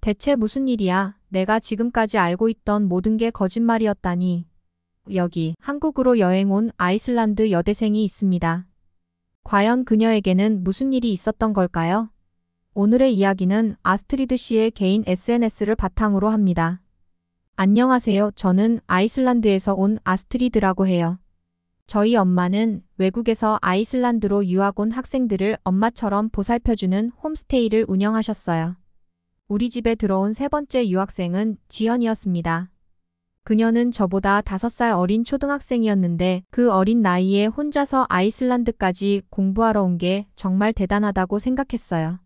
대체 무슨 일이야? 내가 지금까지 알고 있던 모든 게 거짓말이었다니. 여기 한국으로 여행 온 아이슬란드 여대생이 있습니다. 과연 그녀에게는 무슨 일이 있었던 걸까요? 오늘의 이야기는 아스트리드 씨의 개인 SNS를 바탕으로 합니다. 안녕하세요. 저는 아이슬란드에서 온 아스트리드라고 해요. 저희 엄마는 외국에서 아이슬란드로 유학 온 학생들을 엄마처럼 보살펴주는 홈스테이를 운영하셨어요. 우리 집에 들어온 세 번째 유학생은 지연이었습니다. 그녀는 저보다 5살 어린 초등학생이었는데 그 어린 나이에 혼자서 아이슬란드까지 공부하러 온 게 정말 대단하다고 생각했어요.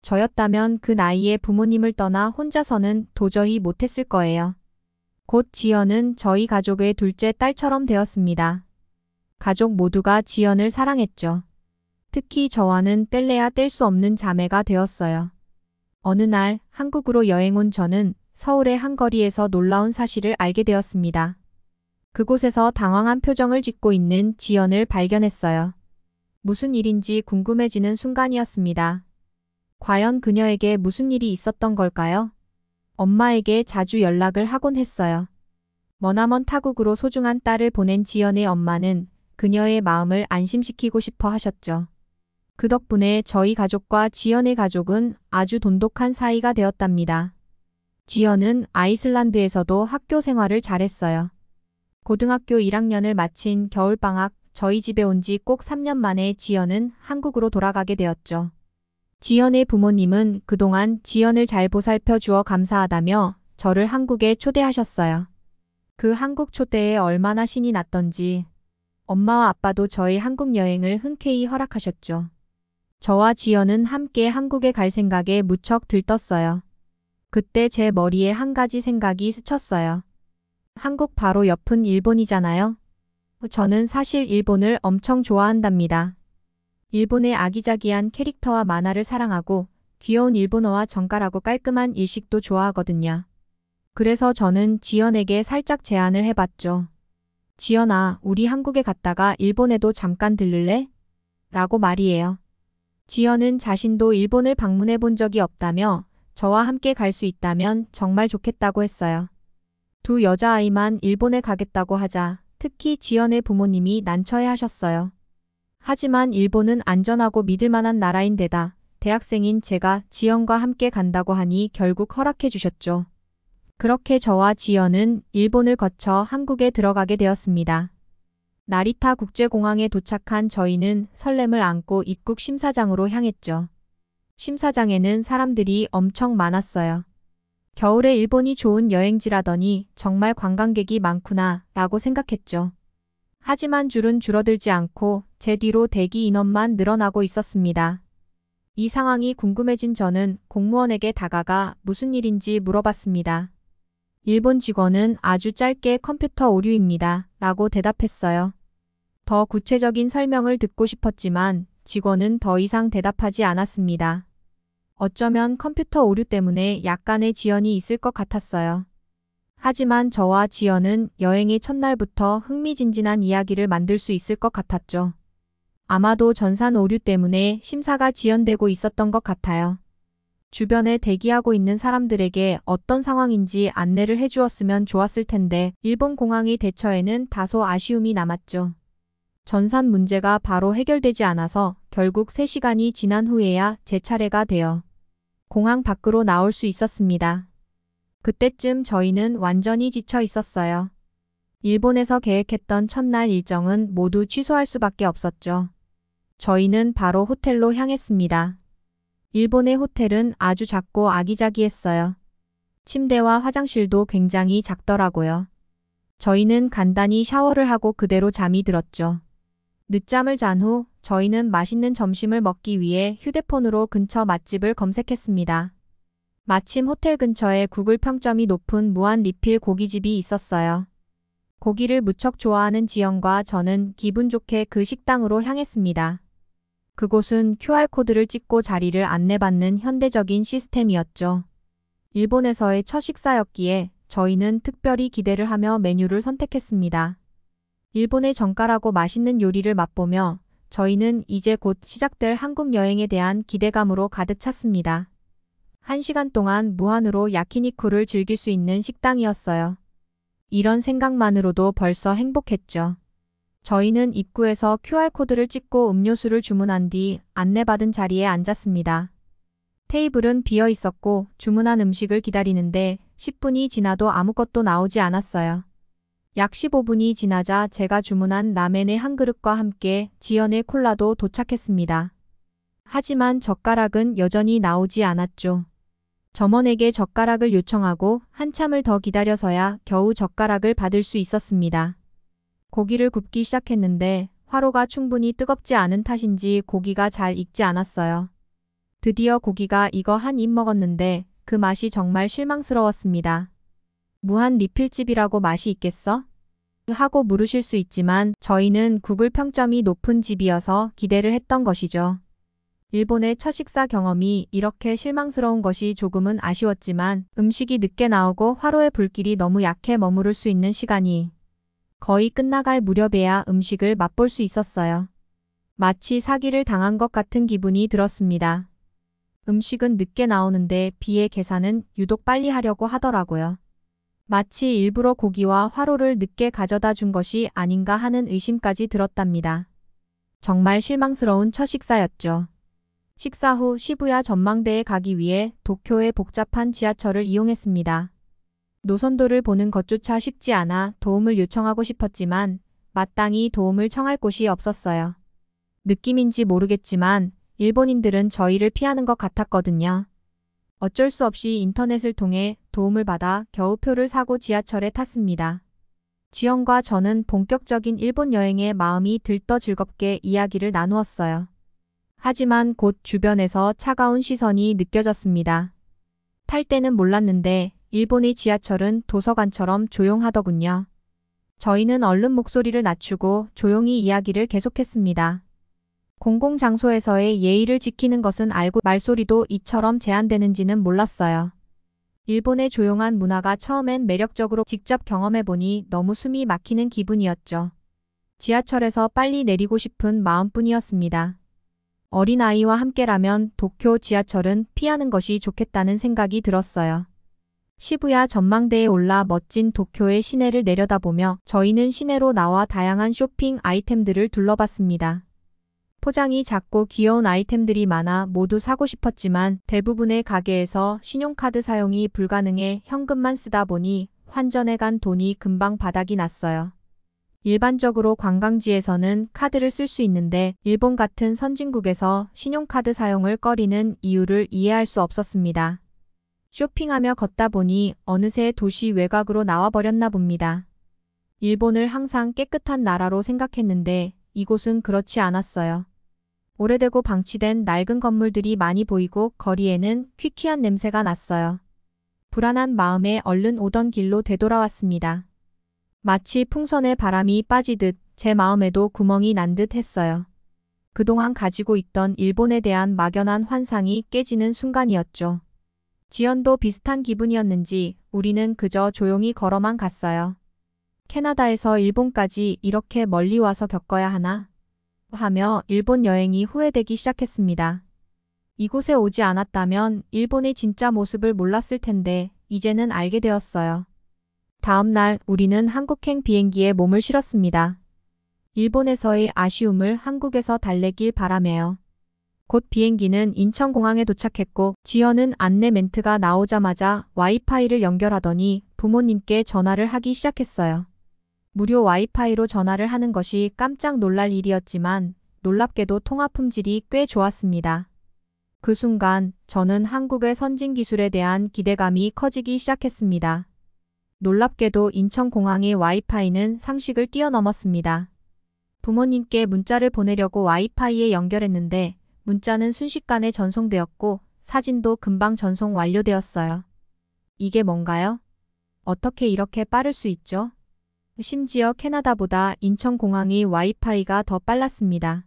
저였다면 그 나이에 부모님을 떠나 혼자서는 도저히 못했을 거예요. 곧 지연은 저희 가족의 둘째 딸처럼 되었습니다. 가족 모두가 지연을 사랑했죠. 특히 저와는 뗄래야 뗄 수 없는 자매가 되었어요. 어느 날 한국으로 여행 온 저는 서울의 한 거리에서 놀라운 사실을 알게 되었습니다. 그곳에서 당황한 표정을 짓고 있는 지연을 발견했어요. 무슨 일인지 궁금해지는 순간이었습니다. 과연 그녀에게 무슨 일이 있었던 걸까요? 엄마에게 자주 연락을 하곤 했어요. 머나먼 타국으로 소중한 딸을 보낸 지연의 엄마는 그녀의 마음을 안심시키고 싶어 하셨죠. 그 덕분에 저희 가족과 지연의 가족은 아주 돈독한 사이가 되었답니다. 지연은 아이슬란드에서도 학교 생활을 잘했어요. 고등학교 1학년을 마친 겨울방학 저희 집에 온 지 꼭 3년 만에 지연은 한국으로 돌아가게 되었죠. 지연의 부모님은 그동안 지연을 잘 보살펴 주어 감사하다며 저를 한국에 초대하셨어요. 그 한국 초대에 얼마나 신이 났던지 엄마와 아빠도 저희 한국 여행을 흔쾌히 허락하셨죠. 저와 지연은 함께 한국에 갈 생각에 무척 들떴어요. 그때 제 머리에 한 가지 생각이 스쳤어요. 한국 바로 옆은 일본이잖아요. 저는 사실 일본을 엄청 좋아한답니다. 일본의 아기자기한 캐릭터와 만화를 사랑하고 귀여운 일본어와 정갈하고 깔끔한 일식도 좋아하거든요. 그래서 저는 지연에게 살짝 제안을 해봤죠. 지연아, 우리 한국에 갔다가 일본에도 잠깐 들를래? 라고 말이에요. 지연은 자신도 일본을 방문해 본 적이 없다며 저와 함께 갈 수 있다면 정말 좋겠다고 했어요. 두 여자아이만 일본에 가겠다고 하자 특히 지연의 부모님이 난처해 하셨어요. 하지만 일본은 안전하고 믿을 만한 나라인데다 대학생인 제가 지연과 함께 간다고 하니 결국 허락해 주셨죠. 그렇게 저와 지연은 일본을 거쳐 한국에 들어가게 되었습니다. 나리타 국제공항에 도착한 저희는 설렘을 안고 입국 심사장으로 향했죠. 심사장에는 사람들이 엄청 많았어요. 겨울에 일본이 좋은 여행지라더니 정말 관광객이 많구나 라고 생각했죠. 하지만 줄은 줄어들지 않고 제 뒤로 대기 인원만 늘어나고 있었습니다. 이 상황이 궁금해진 저는 공무원에게 다가가 무슨 일인지 물어봤습니다. 일본 직원은 아주 짧게 컴퓨터 오류입니다. 라고 대답했어요. 더 구체적인 설명을 듣고 싶었지만 직원은 더 이상 대답하지 않았습니다. 어쩌면 컴퓨터 오류 때문에 약간의 지연이 있을 것 같았어요. 하지만 저와 지연은 여행의 첫날부터 흥미진진한 이야기를 만들 수 있을 것 같았죠. 아마도 전산 오류 때문에 심사가 지연되고 있었던 것 같아요. 주변에 대기하고 있는 사람들에게 어떤 상황인지 안내를 해주었으면 좋았을 텐데 일본 공항의 대처에는 다소 아쉬움이 남았죠. 전산 문제가 바로 해결되지 않아서 결국 3시간이 지난 후에야 제 차례가 되어 공항 밖으로 나올 수 있었습니다. 그때쯤 저희는 완전히 지쳐 있었어요. 일본에서 계획했던 첫날 일정은 모두 취소할 수밖에 없었죠. 저희는 바로 호텔로 향했습니다. 일본의 호텔은 아주 작고 아기자기했어요. 침대와 화장실도 굉장히 작더라고요. 저희는 간단히 샤워를 하고 그대로 잠이 들었죠. 늦잠을 잔 후 저희는 맛있는 점심을 먹기 위해 휴대폰으로 근처 맛집을 검색했습니다. 마침 호텔 근처에 구글 평점이 높은 무한 리필 고깃집이 있었어요. 고기를 무척 좋아하는 지연과 저는 기분 좋게 그 식당으로 향했습니다. 그곳은 QR코드를 찍고 자리를 안내받는 현대적인 시스템이었죠. 일본에서의 첫 식사였기에 저희는 특별히 기대를 하며 메뉴를 선택했습니다. 일본의 정갈하고 맛있는 요리를 맛보며 저희는 이제 곧 시작될 한국 여행에 대한 기대감으로 가득 찼습니다. 1시간 동안 무한으로 야키니쿠를 즐길 수 있는 식당이었어요. 이런 생각만으로도 벌써 행복했죠. 저희는 입구에서 QR코드를 찍고 음료수를 주문한 뒤 안내받은 자리에 앉았습니다. 테이블은 비어 있었고 주문한 음식을 기다리는데 10분이 지나도 아무것도 나오지 않았어요. 약 15분이 지나자 제가 주문한 라멘의 한 그릇과 함께 지연의 콜라도 도착했습니다. 하지만 젓가락은 여전히 나오지 않았죠. 점원에게 젓가락을 요청하고 한참을 더 기다려서야 겨우 젓가락을 받을 수 있었습니다. 고기를 굽기 시작했는데 화로가 충분히 뜨겁지 않은 탓인지 고기가 잘 익지 않았어요. 드디어 고기가 익어 한 입 먹었는데 그 맛이 정말 실망스러웠습니다. 무한 리필집이라고 맛이 있겠어? 하고 물으실 수 있지만 저희는 구글 평점이 높은 집이어서 기대를 했던 것이죠. 일본의 첫 식사 경험이 이렇게 실망스러운 것이 조금은 아쉬웠지만 음식이 늦게 나오고 화로의 불길이 너무 약해 머무를 수 있는 시간이 거의 끝나갈 무렵에야 음식을 맛볼 수 있었어요. 마치 사기를 당한 것 같은 기분이 들었습니다. 음식은 늦게 나오는데 비의 계산은 유독 빨리 하려고 하더라고요. 마치 일부러 고기와 화로를 늦게 가져다 준 것이 아닌가 하는 의심까지 들었답니다. 정말 실망스러운 첫 식사였죠. 식사 후 시부야 전망대에 가기 위해 도쿄의 복잡한 지하철을 이용했습니다. 노선도를 보는 것조차 쉽지 않아 도움을 요청하고 싶었지만 마땅히 도움을 청할 곳이 없었어요. 느낌인지 모르겠지만 일본인들은 저희를 피하는 것 같았거든요. 어쩔 수 없이 인터넷을 통해 도움을 받아 겨우 표를 사고 지하철에 탔습니다. 지연과 저는 본격적인 일본 여행에 마음이 들떠 즐겁게 이야기를 나누었어요. 하지만 곧 주변에서 차가운 시선이 느껴졌습니다. 탈 때는 몰랐는데 일본의 지하철은 도서관처럼 조용하더군요. 저희는 얼른 목소리를 낮추고 조용히 이야기를 계속했습니다. 공공장소에서의 예의를 지키는 것은 알고 말소리도 이처럼 제한되는지는 몰랐어요. 일본의 조용한 문화가 처음엔 매력적으로 직접 경험해보니 너무 숨이 막히는 기분이었죠. 지하철에서 빨리 내리고 싶은 마음뿐이었습니다. 어린아이와 함께라면 도쿄 지하철은 피하는 것이 좋겠다는 생각이 들었어요. 시부야 전망대에 올라 멋진 도쿄의 시내를 내려다보며 저희는 시내로 나와 다양한 쇼핑 아이템들을 둘러봤습니다. 포장이 작고 귀여운 아이템들이 많아 모두 사고 싶었지만 대부분의 가게에서 신용카드 사용이 불가능해 현금만 쓰다 보니 환전해 간 돈이 금방 바닥이 났어요. 일반적으로 관광지에서는 카드를 쓸 수 있는데 일본 같은 선진국에서 신용카드 사용을 꺼리는 이유를 이해할 수 없었습니다. 쇼핑하며 걷다 보니 어느새 도시 외곽으로 나와버렸나 봅니다. 일본을 항상 깨끗한 나라로 생각했는데 이곳은 그렇지 않았어요. 오래되고 방치된 낡은 건물들이 많이 보이고 거리에는 퀴퀴한 냄새가 났어요. 불안한 마음에 얼른 오던 길로 되돌아왔습니다. 마치 풍선에 바람이 빠지듯 제 마음에도 구멍이 난 듯 했어요. 그동안 가지고 있던 일본에 대한 막연한 환상이 깨지는 순간이었죠. 지연도 비슷한 기분이었는지 우리는 그저 조용히 걸어만 갔어요. 캐나다에서 일본까지 이렇게 멀리 와서 겪어야 하나? 하며 일본 여행이 후회되기 시작했습니다. 이곳에 오지 않았다면 일본의 진짜 모습을 몰랐을 텐데 이제는 알게 되었어요. 다음 날 우리는 한국행 비행기에 몸을 실었습니다. 일본에서의 아쉬움을 한국에서 달래길 바라며요. 곧 비행기는 인천공항에 도착했고 지연은 안내 멘트가 나오자마자 와이파이를 연결하더니 부모님께 전화를 하기 시작했어요. 무료 와이파이로 전화를 하는 것이 깜짝 놀랄 일이었지만 놀랍게도 통화 품질이 꽤 좋았습니다. 그 순간 저는 한국의 선진 기술에 대한 기대감이 커지기 시작했습니다. 놀랍게도 인천공항의 와이파이는 상식을 뛰어넘었습니다. 부모님께 문자를 보내려고 와이파이에 연결했는데 문자는 순식간에 전송되었고 사진도 금방 전송 완료되었어요. 이게 뭔가요? 어떻게 이렇게 빠를 수 있죠? 심지어 캐나다보다 인천공항의 와이파이가 더 빨랐습니다.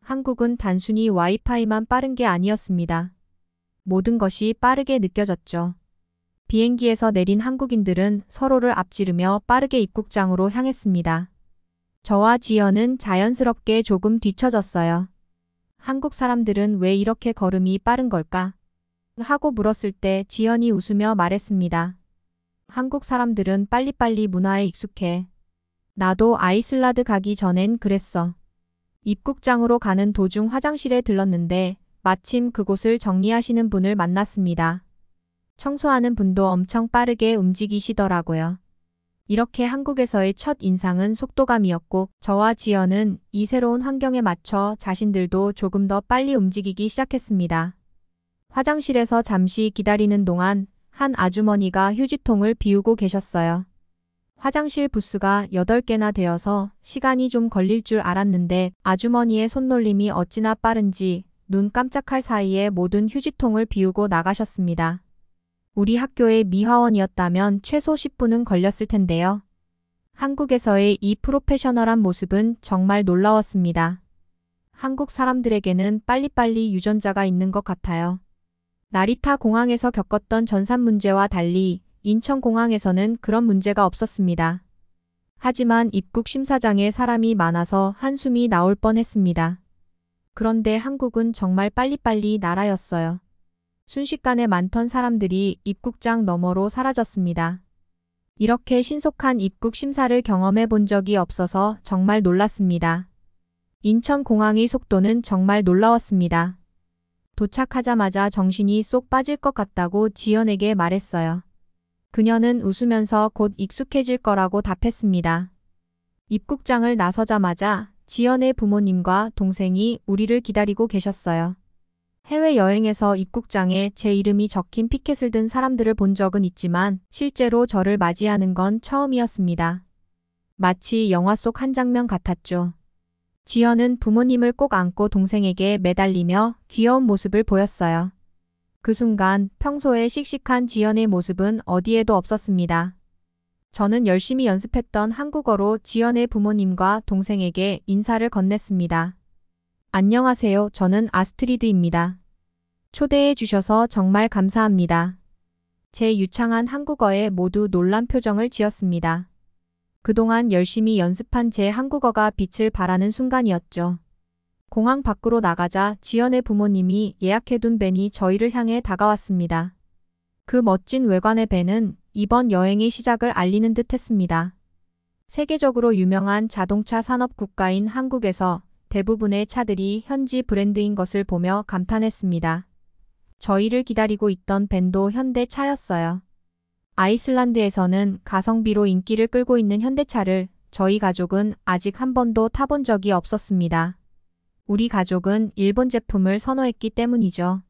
한국은 단순히 와이파이만 빠른 게 아니었습니다. 모든 것이 빠르게 느껴졌죠. 비행기에서 내린 한국인들은 서로를 앞지르며 빠르게 입국장으로 향했습니다. 저와 지연은 자연스럽게 조금 뒤처졌어요. 한국 사람들은 왜 이렇게 걸음이 빠른 걸까? 하고 물었을 때 지연이 웃으며 말했습니다. 한국 사람들은 빨리빨리 문화에 익숙해. 나도 아이슬란드 가기 전엔 그랬어. 입국장으로 가는 도중 화장실에 들렀는데 마침 그곳을 정리하시는 분을 만났습니다. 청소하는 분도 엄청 빠르게 움직이시더라고요. 이렇게 한국에서의 첫 인상은 속도감이었고 저와 지연은 이 새로운 환경에 맞춰 자신들도 조금 더 빨리 움직이기 시작했습니다. 화장실에서 잠시 기다리는 동안 한 아주머니가 휴지통을 비우고 계셨어요. 화장실 부스가 8개나 되어서 시간이 좀 걸릴 줄 알았는데 아주머니의 손놀림이 어찌나 빠른지 눈 깜짝할 사이에 모든 휴지통을 비우고 나가셨습니다. 우리 학교의 미화원이었다면 최소 10분은 걸렸을 텐데요. 한국에서의 이 프로페셔널한 모습은 정말 놀라웠습니다. 한국 사람들에게는 빨리빨리 유전자가 있는 것 같아요. 나리타 공항에서 겪었던 전산 문제와 달리 인천공항에서는 그런 문제가 없었습니다. 하지만 입국 심사장에 사람이 많아서 한숨이 나올 뻔했습니다. 그런데 한국은 정말 빨리빨리 나라였어요. 순식간에 많던 사람들이 입국장 너머로 사라졌습니다. 이렇게 신속한 입국 심사를 경험해 본 적이 없어서 정말 놀랐습니다. 인천공항의 속도는 정말 놀라웠습니다. 도착하자마자 정신이 쏙 빠질 것 같다고 지연에게 말했어요. 그녀는 웃으면서 곧 익숙해질 거라고 답했습니다. 입국장을 나서자마자 지연의 부모님과 동생이 우리를 기다리고 계셨어요. 해외여행에서 입국장에 제 이름이 적힌 피켓을 든 사람들을 본 적은 있지만 실제로 저를 맞이하는 건 처음이었습니다. 마치 영화 속 한 장면 같았죠. 지연은 부모님을 꼭 안고 동생에게 매달리며 귀여운 모습을 보였어요. 그 순간 평소에 씩씩한 지연의 모습은 어디에도 없었습니다. 저는 열심히 연습했던 한국어로 지연의 부모님과 동생에게 인사를 건넸습니다. 안녕하세요. 저는 아스트리드입니다. 초대해 주셔서 정말 감사합니다. 제 유창한 한국어에 모두 놀란 표정을 지었습니다. 그동안 열심히 연습한 제 한국어가 빛을 발하는 순간이었죠. 공항 밖으로 나가자 지연의 부모님이 예약해둔 밴이 저희를 향해 다가왔습니다. 그 멋진 외관의 밴은 이번 여행의 시작을 알리는 듯 했습니다. 세계적으로 유명한 자동차 산업 국가인 한국에서 대부분의 차들이 현지 브랜드인 것을 보며 감탄했습니다. 저희를 기다리고 있던 밴도 현대차였어요. 아이슬란드에서는 가성비로 인기를 끌고 있는 현대차를 저희 가족은 아직 한 번도 타본 적이 없었습니다. 우리 가족은 일본 제품을 선호했기 때문이죠.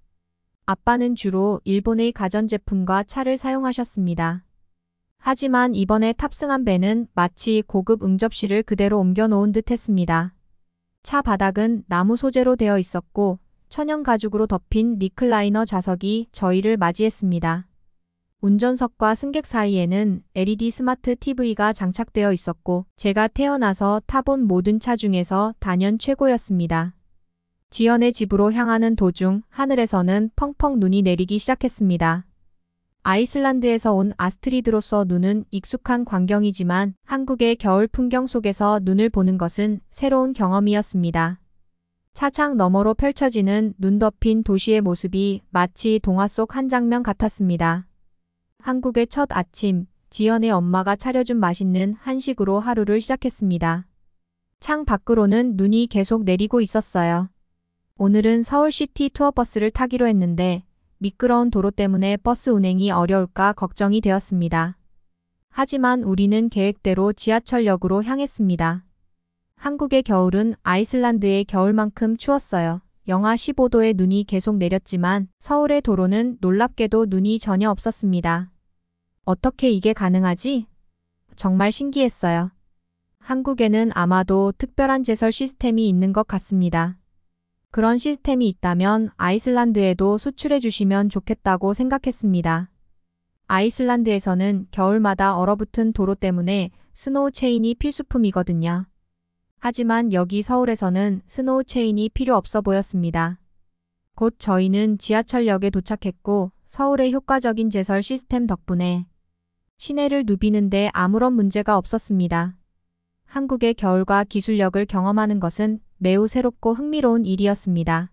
아빠는 주로 일본의 가전제품과 차를 사용하셨습니다. 하지만 이번에 탑승한 밴은 마치 고급 응접실을 그대로 옮겨놓은 듯 했습니다. 차 바닥은 나무 소재로 되어 있었고 천연 가죽으로 덮인 리클라이너 좌석이 저희를 맞이했습니다. 운전석과 승객 사이에는 LED 스마트 TV가 장착되어 있었고 제가 태어나서 타본 모든 차 중에서 단연 최고였습니다. 지연의 집으로 향하는 도중 하늘에서는 펑펑 눈이 내리기 시작했습니다. 아이슬란드에서 온 아스트리드로서 눈은 익숙한 광경이지만 한국의 겨울 풍경 속에서 눈을 보는 것은 새로운 경험이었습니다. 차창 너머로 펼쳐지는 눈 덮인 도시의 모습이 마치 동화 속 한 장면 같았습니다. 한국의 첫 아침, 지연의 엄마가 차려준 맛있는 한식으로 하루를 시작했습니다. 창 밖으로는 눈이 계속 내리고 있었어요. 오늘은 서울시티 투어버스를 타기로 했는데 미끄러운 도로 때문에 버스 운행이 어려울까 걱정이 되었습니다. 하지만 우리는 계획대로 지하철역으로 향했습니다. 한국의 겨울은 아이슬란드의 겨울만큼 추웠어요. 영하 15도의 눈이 계속 내렸지만 서울의 도로는 놀랍게도 눈이 전혀 없었습니다. 어떻게 이게 가능하지? 정말 신기했어요. 한국에는 아마도 특별한 제설 시스템이 있는 것 같습니다. 그런 시스템이 있다면 아이슬란드에도 수출해 주시면 좋겠다고 생각했습니다. 아이슬란드에서는 겨울마다 얼어붙은 도로 때문에 스노우 체인이 필수품이거든요. 하지만 여기 서울에서는 스노우 체인이 필요 없어 보였습니다. 곧 저희는 지하철역에 도착했고 서울의 효과적인 제설 시스템 덕분에 시내를 누비는데 아무런 문제가 없었습니다. 한국의 겨울과 기술력을 경험하는 것은 매우 새롭고 흥미로운 일이었습니다.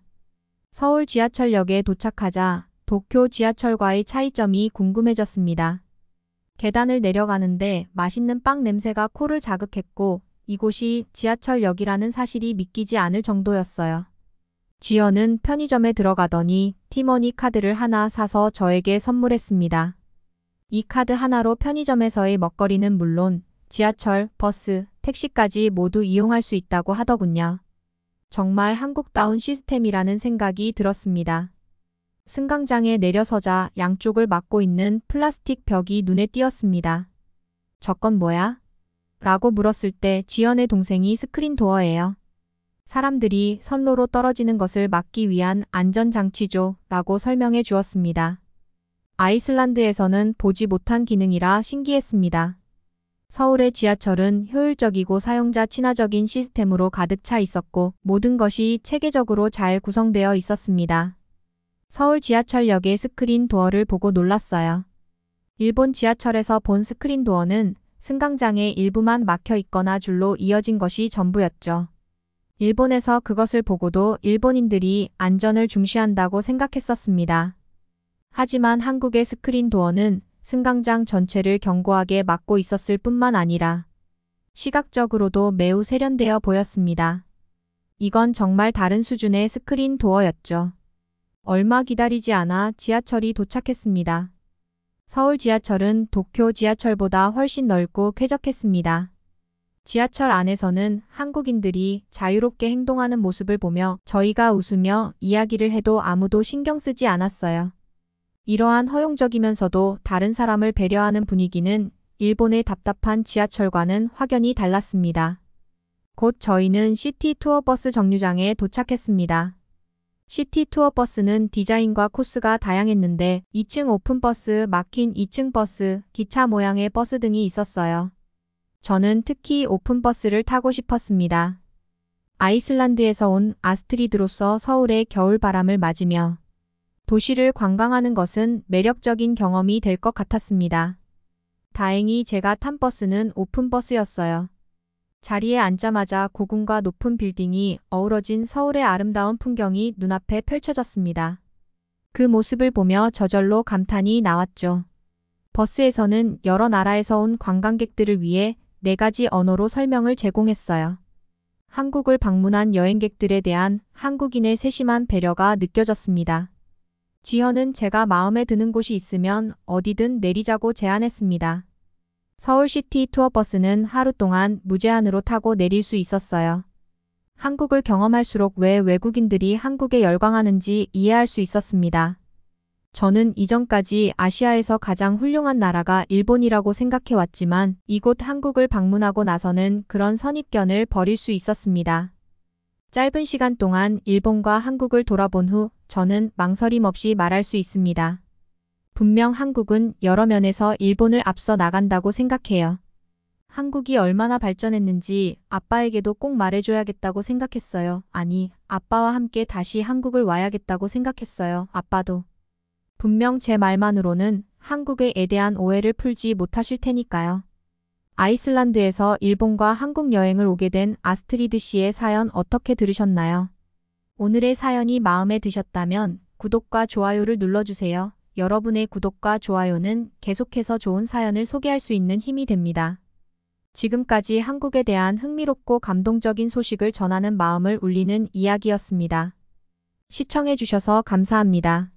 서울 지하철역에 도착하자 도쿄 지하철과의 차이점이 궁금해졌습니다. 계단을 내려가는데 맛있는 빵 냄새가 코를 자극했고 이곳이 지하철역이라는 사실이 믿기지 않을 정도였어요. 지연은 편의점에 들어가더니 티머니 카드를 하나 사서 저에게 선물했습니다. 이 카드 하나로 편의점에서의 먹거리는 물론 지하철, 버스, 택시까지 모두 이용할 수 있다고 하더군요. 정말 한국다운 시스템이라는 생각이 들었습니다. 승강장에 내려서자 양쪽을 막고 있는 플라스틱 벽이 눈에 띄었습니다. 저건 뭐야? 라고 물었을 때 지연의 동생이 스크린 도어예요. 사람들이 선로로 떨어지는 것을 막기 위한 안전장치죠 라고 설명해 주었습니다. 아이슬란드에서는 보지 못한 기능이라 신기했습니다. 서울의 지하철은 효율적이고 사용자 친화적인 시스템으로 가득 차 있었고 모든 것이 체계적으로 잘 구성되어 있었습니다. 서울 지하철역의 스크린 도어를 보고 놀랐어요. 일본 지하철에서 본 스크린 도어는 승강장의 일부만 막혀 있거나 줄로 이어진 것이 전부였죠. 일본에서 그것을 보고도 일본인들이 안전을 중시한다고 생각했었습니다. 하지만 한국의 스크린 도어는 승강장 전체를 견고하게 막고 있었을 뿐만 아니라 시각적으로도 매우 세련되어 보였습니다. 이건 정말 다른 수준의 스크린 도어였죠. 얼마 기다리지 않아 지하철이 도착했습니다. 서울 지하철은 도쿄 지하철보다 훨씬 넓고 쾌적했습니다. 지하철 안에서는 한국인들이 자유롭게 행동하는 모습을 보며 저희가 웃으며 이야기를 해도 아무도 신경 쓰지 않았어요. 이러한 허용적이면서도 다른 사람을 배려하는 분위기는 일본의 답답한 지하철과는 확연히 달랐습니다. 곧 저희는 시티 투어버스 정류장에 도착했습니다. 시티 투어버스는 디자인과 코스가 다양했는데 2층 오픈버스, 막힌 2층 버스, 기차 모양의 버스 등이 있었어요. 저는 특히 오픈버스를 타고 싶었습니다. 아이슬란드에서 온 아스트리드로서 서울의 겨울바람을 맞으며 도시를 관광하는 것은 매력적인 경험이 될 것 같았습니다. 다행히 제가 탄 버스는 오픈버스였어요. 자리에 앉자마자 고궁과 높은 빌딩이 어우러진 서울의 아름다운 풍경이 눈앞에 펼쳐졌습니다. 그 모습을 보며 저절로 감탄이 나왔죠. 버스에서는 여러 나라에서 온 관광객들을 위해 4가지 언어로 설명을 제공했어요. 한국을 방문한 여행객들에 대한 한국인의 세심한 배려가 느껴졌습니다. 지현은 제가 마음에 드는 곳이 있으면 어디든 내리자고 제안했습니다. 서울시티 투어버스는 하루 동안 무제한으로 타고 내릴 수 있었어요. 한국을 경험할수록 왜 외국인들이 한국에 열광하는지 이해할 수 있었습니다. 저는 이전까지 아시아에서 가장 훌륭한 나라가 일본이라고 생각해왔지만 이곳 한국을 방문하고 나서는 그런 선입견을 버릴 수 있었습니다. 짧은 시간 동안 일본과 한국을 돌아본 후 저는 망설임 없이 말할 수 있습니다. 분명 한국은 여러 면에서 일본을 앞서 나간다고 생각해요. 한국이 얼마나 발전했는지 아빠에게도 꼭 말해줘야겠다고 생각했어요. 아니, 아빠와 함께 다시 한국을 와야겠다고 생각했어요. 아빠도. 분명 제 말만으로는 한국에 대한 오해를 풀지 못하실 테니까요. 아이슬란드에서 일본과 한국 여행을 오게 된 아스트리드 씨의 사연 어떻게 들으셨나요? 오늘의 사연이 마음에 드셨다면 구독과 좋아요를 눌러주세요. 여러분의 구독과 좋아요는 계속해서 좋은 사연을 소개할 수 있는 힘이 됩니다. 지금까지 한국에 대한 흥미롭고 감동적인 소식을 전하는 마음을 울리는 이야기였습니다. 시청해주셔서 감사합니다.